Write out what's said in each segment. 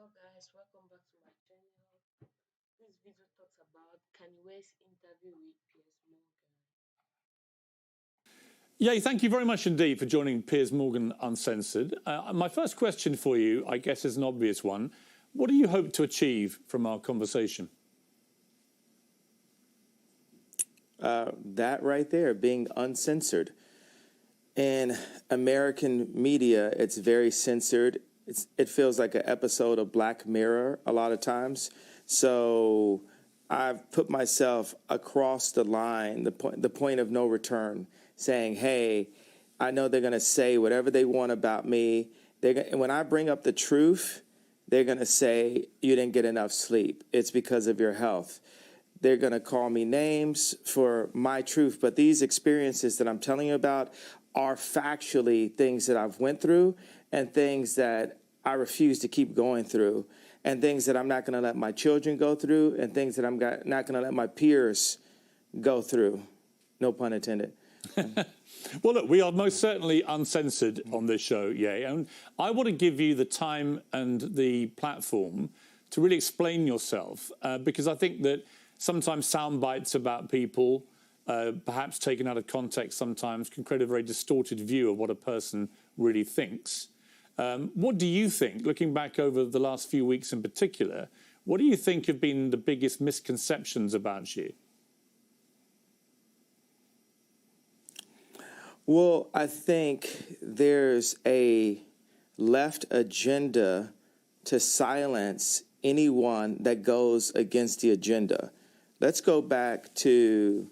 Hello guys, welcome back to my channel. This video talks about Kanye West's interview with Piers Morgan. Yeah, thank you very much indeed for joining Piers Morgan Uncensored. My first question for you, I guess, is an obvious one. What do you hope to achieve from our conversation? That right there, being uncensored. In American media, it's very censored. It feels like an episode of Black Mirror a lot of times. So I've put myself across the line, the point of no return, saying, hey, I know they're going to say whatever they want about me. And when I bring up the truth, they're going to say, you didn't get enough sleep. It's because of your health. They're going to call me names for my truth. But these experiences that I'm telling you about are factually things that I've went through and things that I refuse to keep going through and things that I'm not going to let my children go through and things that I'm not going to let my peers go through. No pun intended. Well, look, we are most certainly uncensored on this show, and I want to give you the time and the platform to really explain yourself, because I think that sometimes sound bites about people, perhaps taken out of context sometimes, can create a very distorted view of what a person really thinks. What do you think, looking back over the last few weeks in particular, what do you think have been the biggest misconceptions about you? Well, I think there's a left agenda to silence anyone that goes against the agenda. Let's go back to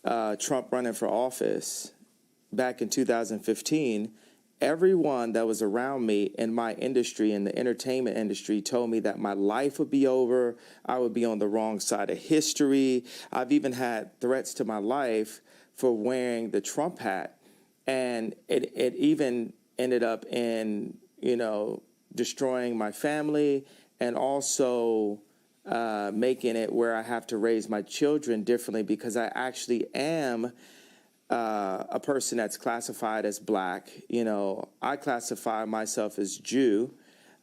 Trump running for office back in 2015. Everyone that was around me in my industry, in the entertainment industry, told me that my life would be over. I would be on the wrong side of history. I've even had threats to my life for wearing the Trump hat. And it even ended up in, destroying my family and also making it where I have to raise my children differently because I actually am a person that's classified as Black. I classify myself as Jew,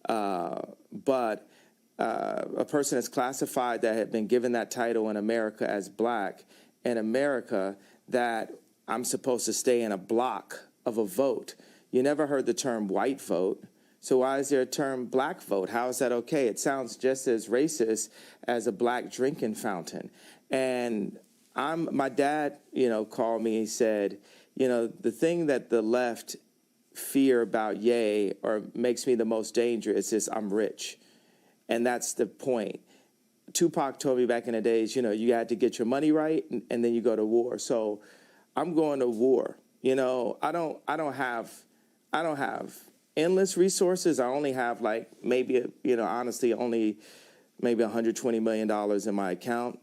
but a person that's classified that had been given that title in America as Black, in America, that I'm supposed to stay in a block of a vote. You never heard the term white vote. So why is there a term Black vote? How is that okay? It sounds just as racist as a Black drinking fountain. And my dad, called me. He said, the thing that the left fear about Ye or makes me the most dangerous is I'm rich. And that's the point. Tupac told me back in the days, you had to get your money right and then you go to war. So I'm going to war. I don't have endless resources. I only have maybe, honestly, only maybe $120 million in my account.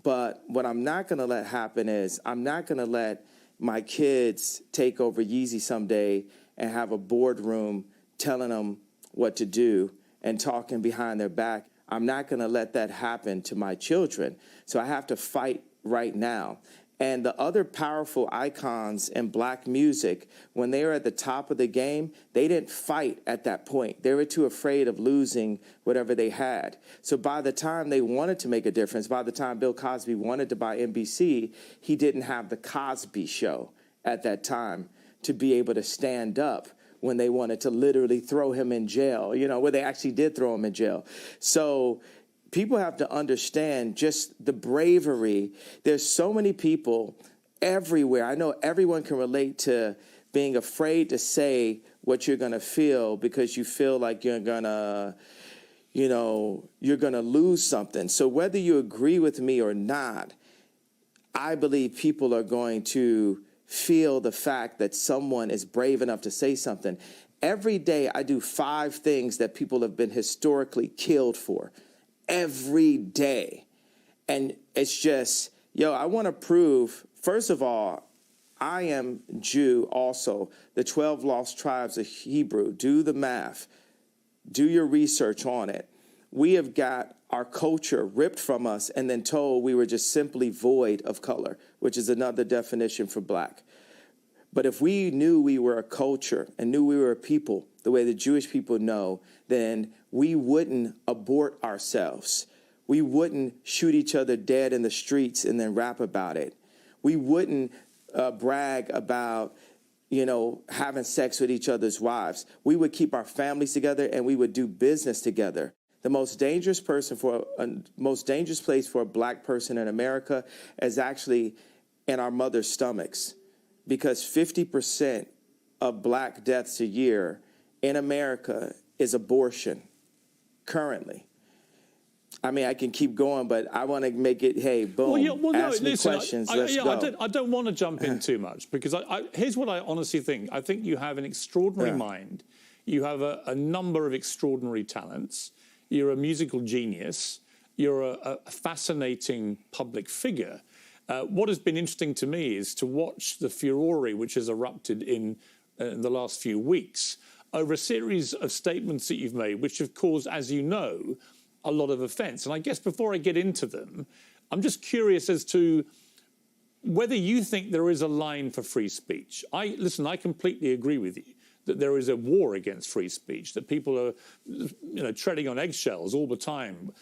But what I'm not going to let happen is I'm not going to let my kids take over Yeezy someday and have a boardroom telling them what to do and talking behind their back. I'm not going to let that happen to my children. So I have to fight right now. And the other powerful icons in Black music, when they were at the top of the game, they didn't fight at that point. They were too afraid of losing whatever they had. So by the time they wanted to make a difference, by the time Bill Cosby wanted to buy NBC, he didn't have the Cosby Show at that time to be able to stand up when they wanted to literally throw him in jail, where they actually did throw him in jail. So people have to understand just the bravery. There's so many people everywhere. I know everyone can relate to being afraid to say what you're going to feel because you feel like you're going to lose something. So whether you agree with me or not, I believe people are going to feel the fact that someone is brave enough to say something. Every day I do 5 things that people have been historically killed for. Every day. And it's just, I want to prove, first of all, I am Jew also. The 12 lost tribes of Hebrew. Do the math. Do your research on it. We have got our culture ripped from us and then told we were just simply void of color, which is another definition for Black. But if we knew we were a culture and knew we were a people, the way the Jewish people know, then we wouldn't abort ourselves. We wouldn't shoot each other dead in the streets and then rap about it. We wouldn't brag about, having sex with each other's wives. We would keep our families together and we would do business together. The most dangerous place for a black person in America is actually in our mother's stomachs, because 50% of black deaths a year in America is abortion currently. I mean, I can keep going, but I want to make it, hey, boom, ask me questions, let's go. I don't want to jump in too much, because here's what I honestly think. I think you have an extraordinary mind. You have a number of extraordinary talents. You're a musical genius. You're a fascinating public figure. What has been interesting to me is to watch the furore which has erupted in the last few weeks over a series of statements that you've made, which have caused, as you know, a lot of offence. And I guess before I get into them, I'm just curious as to whether you think there is a line for free speech. I completely agree with you that there is a war against free speech, that people are treading on eggshells all the time,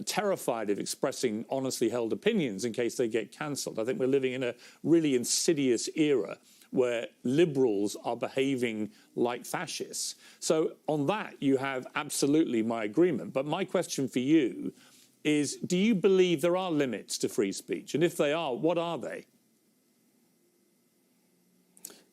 terrified of expressing honestly held opinions in case they get cancelled. I think we're living in a really insidious era where liberals are behaving like fascists. So on that, you have absolutely my agreement. But my question for you is, do you believe there are limits to free speech? And if they are, what are they?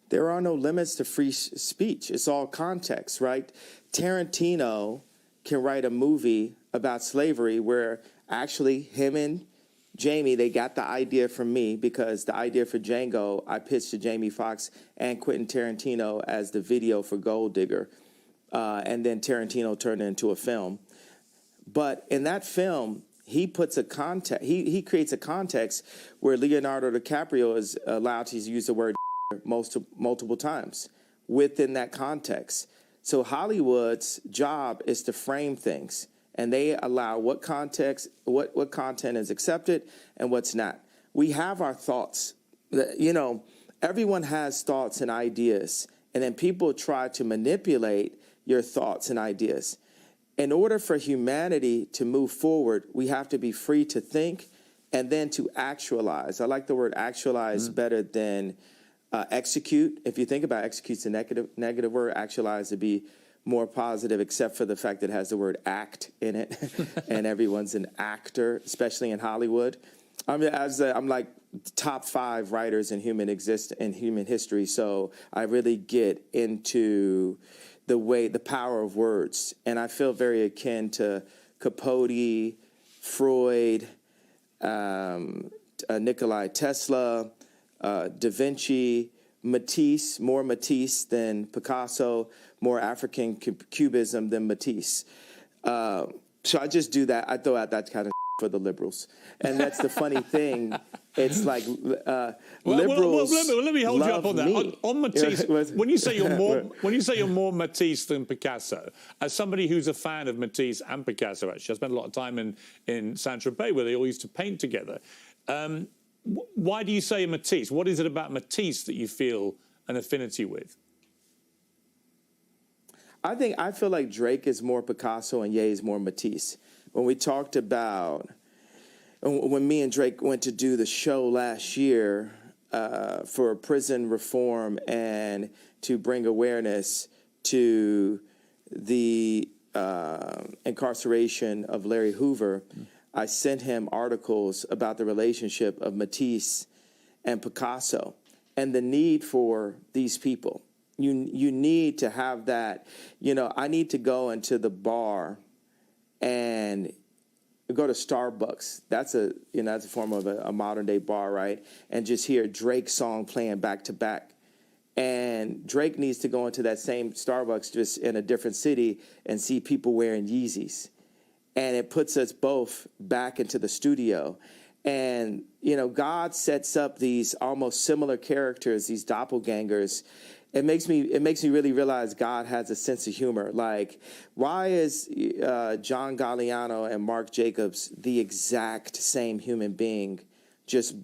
There are no limits to free speech. It's all context, right? Tarantino can write a movie about slavery where actually him and Jamie, they got the idea from me, because the idea for Django, I pitched to Jamie Foxx and Quentin Tarantino as the video for Gold Digger. And then Tarantino turned it into a film. But in that film, he puts a context, he creates a context where Leonardo DiCaprio is allowed to use the word multiple times within that context. So Hollywood's job is to frame things, and they allow what context, what content is accepted and what's not. We have our thoughts. Everyone has thoughts and ideas, and then people try to manipulate your thoughts and ideas. In order for humanity to move forward, we have to be free to think and then to actualize. I like the word actualize better than execute. If you think about execute's a negative word, actualize to be more positive, except for the fact that it has the word act in it, and everyone's an actor, especially in Hollywood. I'm like top 5 writers in human history, so I really get into the power of words, and I feel very akin to Capote, Freud, Nikola Tesla, Da Vinci, Matisse, more Matisse than Picasso, more African Cubism than Matisse. So I just do that. I throw out that kind of for the liberals. And that's the funny thing. It's like liberals let me hold you up on that. Me. On Matisse, when you say you're more Matisse than Picasso, as somebody who's a fan of Matisse and Picasso, actually, I spent a lot of time in Saint-Tropez where they all used to paint together. Why do you say Matisse? What is it about Matisse that you feel an affinity with? I feel like Drake is more Picasso and Ye is more Matisse. When we talked about, when me and Drake went to do the show last year for prison reform and to bring awareness to the incarceration of Larry Hoover, I sent him articles about the relationship of Matisse and Picasso and the need for these people. You need to have that. I need to go into the bar and go to Starbucks. That's a form of a modern day bar, right? And just hear Drake's song playing back to back. And Drake needs to go into that same Starbucks just in a different city and see people wearing Yeezys. And it puts us both back into the studio. And, God sets up these almost similar characters, these doppelgangers. It makes me really realize God has a sense of humor. Like, why is John Galliano and Mark Jacobs the exact same human being, just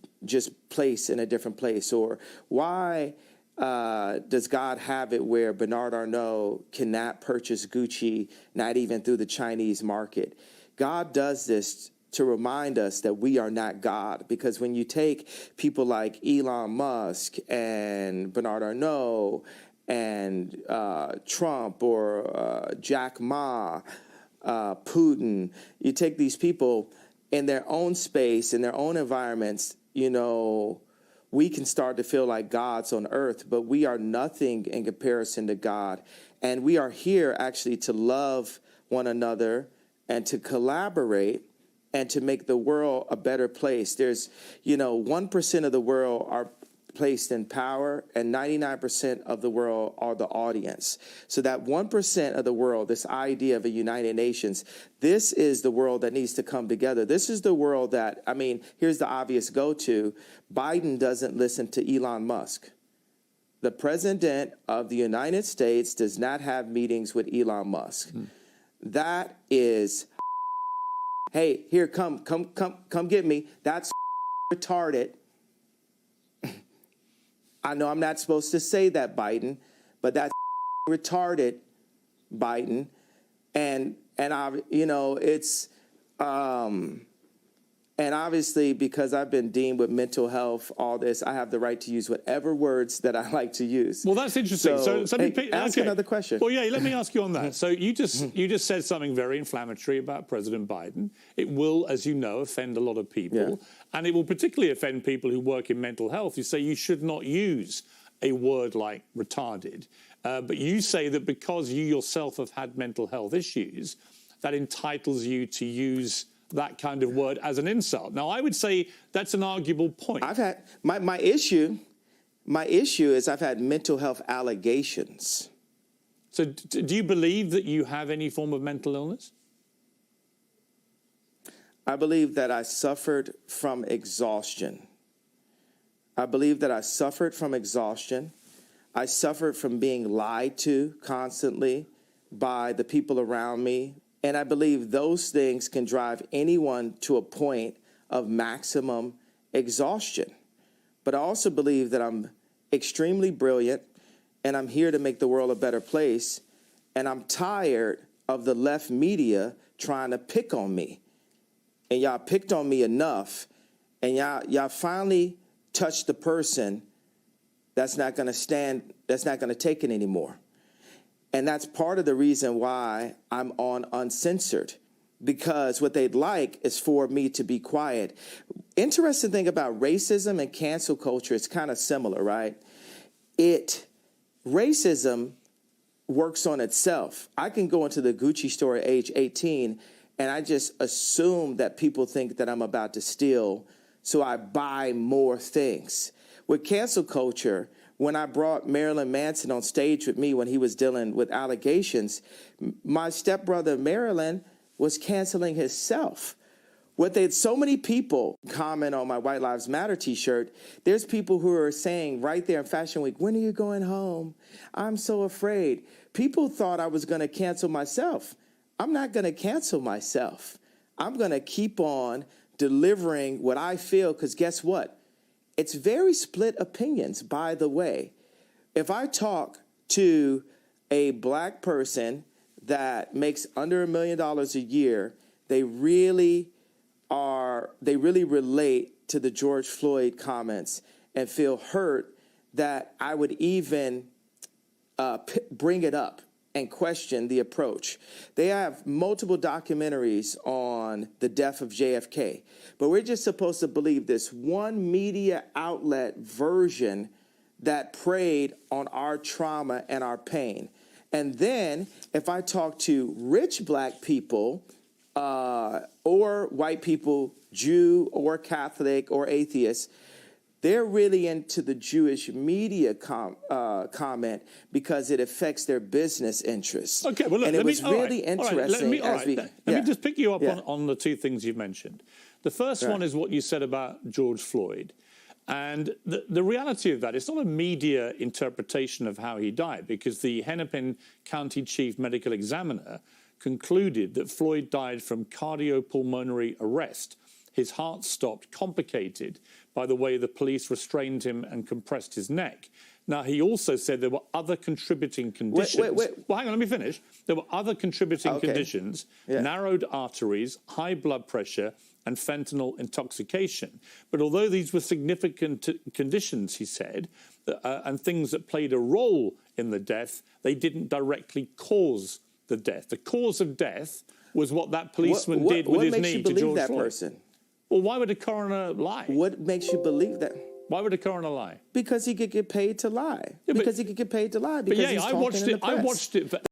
placed in a different place? Or why does God have it where Bernard Arnault cannot purchase Gucci, not even through the Chinese market? God does this to remind us that we are not God. Because when you take people like Elon Musk and Bernard Arnault and Trump or Jack Ma, Putin, you take these people in their own space, in their own environments, you know, we can start to feel like gods on earth, but we are nothing in comparison to God. And we are here actually to love one another and to collaborate and to make the world a better place. There's, 1% of the world are placed in power and 99% of the world are the audience. So that 1% of the world, this idea of a United Nations, this is the world that needs to come together. This is the world that, here's the obvious go-to. Biden doesn't listen to Elon Musk. The president of the United States does not have meetings with Elon Musk. That is, hey, here, come get me. That's retarded. I know I'm not supposed to say that, Biden, but that's retarded, Biden. And it's, and obviously because I've been deemed with mental health, all this, I have the right to use whatever words that I like to use. Well, that's interesting. So ask another question. Well, yeah, let me ask you on that. So you just said something very inflammatory about President Biden. It will, as you know, offend a lot of people. And it will particularly offend people who work in mental health. You say you should not use a word like retarded. But you say that because you yourself have had mental health issues, that entitles you to use that kind of word as an insult. Now, I would say that's an arguable point. I've had my issue is I've had mental health allegations. So do you believe that you have any form of mental illness? I believe that I suffered from exhaustion. I suffered from being lied to constantly by the people around me. And I believe those things can drive anyone to a point of maximum exhaustion. But I also believe that I'm extremely brilliant and I'm here to make the world a better place. And I'm tired of the left media trying to pick on me. And y'all picked on me enough. And y'all finally touched the person that's not going to take it anymore. And that's part of the reason why I'm on Uncensored, because what they'd like is for me to be quiet. Interesting thing about racism and cancel culture, it's kind of similar, right? Racism works on itself. I can go into the Gucci store at age 18 and I just assume that people think that I'm about to steal, so I buy more things. With cancel culture, when I brought Marilyn Manson on stage with me when he was dealing with allegations, my stepbrother Marilyn was canceling himself. So many people comment on my White Lives Matter t-shirt. There's people who are saying right there in Fashion Week, when are you going home? I'm so afraid. People thought I was going to cancel myself. I'm not going to cancel myself. I'm going to keep on delivering what I feel, because guess what? It's very split opinions, by the way. If I talk to a black person that makes under $1 million a year, they really relate to the George Floyd comments and feel hurt that I would even bring it up and question the approach. They have multiple documentaries on the death of JFK, but we're just supposed to believe this one media outlet version that preyed on our trauma and our pain. And then if I talk to rich black people or white people, Jew or Catholic or atheist, they're really into the Jewish media comment because it affects their business interests. Okay, well, look, and it was really interesting. Let me just pick you up on the two things you've mentioned. The first one is what you said about George Floyd. And the reality of that, it's not a media interpretation of how he died, because the Hennepin County Chief Medical Examiner concluded that Floyd died from cardiopulmonary arrest. His heart stopped, complicated by the way the police restrained him and compressed his neck. Now, he also said there were other contributing conditions. Wait. Well, hang on, let me finish. There were other contributing conditions, narrowed arteries, high blood pressure, and fentanyl intoxication. But although these were significant conditions, he said, and things that played a role in the death, they didn't directly cause the death. The cause of death was what that policeman did with his knee to George Floyd. What makes you believe that person? Well, why would a coroner lie? What makes you believe that? Why would a coroner lie? Because he could get paid to lie. Yeah, because he could get paid to lie. Because he's I talking watched in the it. I press. watched it for